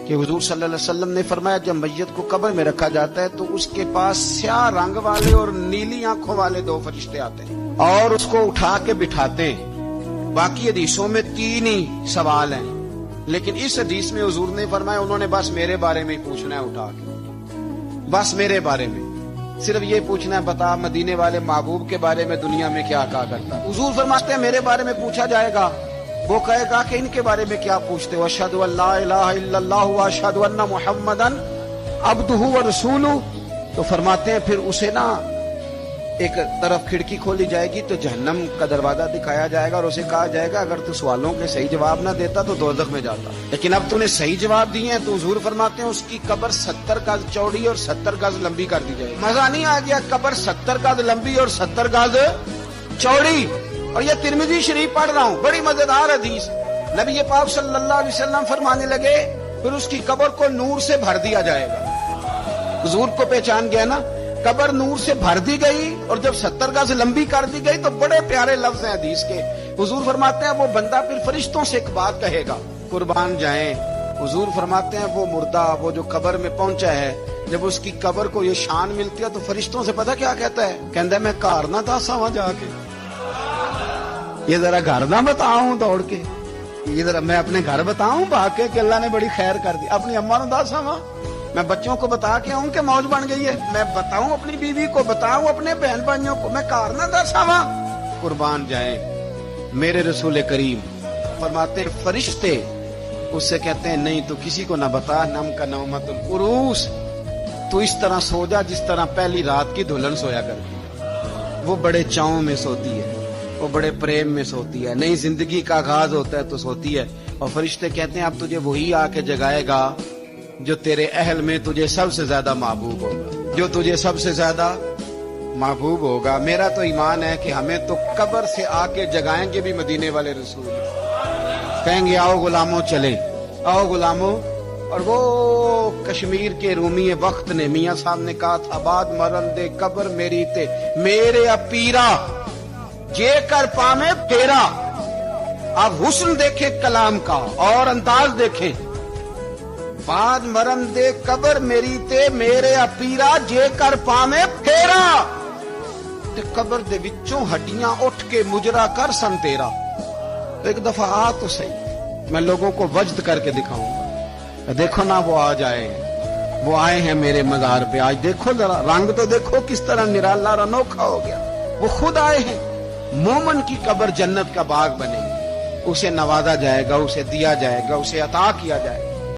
کہ حضور صلی اللہ علیہ وسلم نے فرمایا جب میت کو قبر میں رکھا جاتا ہے تو اس کے پاس سیاہ رنگ والے اور نیلی آنکھوں والے 2 فرشتے آتے ہیں اور اس کو اٹھا کے بٹھاتے ہیں. باقی حدیثوں میں 3 ہی سوال ہیں، لیکن اس حدیث میں حضور نے فرمایا انہوں نے بس میرے بارے میں ہی پوچھنا ہے اٹھا کے، بس میرے بارے میں صرف یہ پوچھنا ہے بتا مدینے والے محبوب کے بارے میں دنیا میں کیا کہا کرتا. حضور فرماتے ہیں میرے بارے میں پوچھا جائے گا. وہ کہے گا کہ ان کے بارے میں کیا پوچھتے ہو؟ اشہد ان لا الہ الا اللہ واشہد ان محمدن عبدہ ورسولہ. تو فرماتے ہیں پھر اسے نا ایک طرف کھڑکی کھولی جائے گی تو جہنم کا دروازہ دکھایا جائے گا اور اسے کہا جائے گا اگر تو سوالوں کے صحیح جواب نہ دیتا تو دوزخ میں جاتا، لیکن اب تو نے صحیح جواب دیے ہیں. تو حضور فرماتے ہیں اس کی قبر 70 گز چوڑی اور 70 گز لمبی کر دی جائے گی. مزہ نہیں آ گیا؟ قبر 70 گز لمبی اور 70 گز چوڑی. اور یہ ترمذی شریف پڑھ رہا ہوں، بڑی مزیدار حدیث. نبی پاک صلی اللہ علیہ وسلم فرمانے لگے پھر اس کی قبر کو نور سے بھر دیا جائے گا. حضور کو پہچان گیا نا، قبر نور سے بھر دی گئی اور جب 70 گز لمبی کر دی گئی تو بڑے پیارے لفظ ہیں حدیث کے. حضور فرماتے ہیں وہ بندہ پھر فرشتوں سے ایک بات کہے گا، قربان جائیں. حضور فرماتے ہیں وہ مردہ وہ جو قبر میں پہنچا ہے جب اس کی قبر کو یہ شان ملتی ہے تو فرشتوں سے پتہ کیا کہتا ہے؟ کہتا ہے میں گھر نہ دسا وہاں جا کے، یہ ذرا گھر نہ بتاؤں دوڑ کے، یہ ذرا میں اپنے گھر بتاؤں بھاگ کے کہ اللہ نے بڑی خیر کر دی. اپنی اماں نو دسا وہاں، میں بچوں کو بتا کے آؤں کہ موج بن گئی ہے، میں بتاؤں اپنی بیوی کو، بتاؤں اپنے بہن بھائیوں کو، میں کار نہ دساواں. قربان جائیں میرے رسول کریم. فرماتے ہیں فرشتے اس سے کہتے ہیں نہیں تو کسی کو نہ بتا، نم کا نومت العروس، تو اس طرح سو جا جس طرح پہلی رات کی دلہن سویا کرتی ہے. وہ بڑے چاؤں میں سوتی ہے، وہ بڑے پریم میں سوتی ہے، نئی زندگی کا آغاز ہوتا ہے تو سوتی ہے. اور فرشتے کہتے ہیں اب تجھے وہی آ کے جگائے گا جو تیرے اہل میں تجھے سب سے زیادہ محبوب ہوگا، جو تجھے سب سے زیادہ محبوب ہوگا. میرا تو ایمان ہے کہ ہمیں تو قبر سے آ کے جگائیں گے بھی مدینے والے رسول، کہیں گے آؤ غلاموں چلے، آؤ غلاموں. اور وہ کشمیر کے رومی وقت نے میاں صاحب نے کہا تھا بعد مرن دے قبر میری تے میرے اپیرا جے کر پامے تیرا. آپ حسن دیکھیں کلام کا اور انداز دیکھیں. بعد مرن دے قبر میری تے میرے اپیرا جے کر پامے تیرا. تے قبر دے وچوں ہڈیاں اٹھ کے مجرا کر سن تیرا. ایک دفعہ آ تو صحیح، میں لوگوں کو وجد کر کے دکھاؤں گا. دیکھو نا وہ آ جائے، وہ آئے ہیں میرے مزار پہ. آج دیکھو ذرا رنگ تو دیکھو کس طرح نرالا اور انوکھا ہو گیا. وہ خود آئے ہیں. مومن کی قبر جنت کا باغ بنے گی، اسے نوازا جائے گا، اسے دیا جائے گا، اسے عطا کیا جائے گا.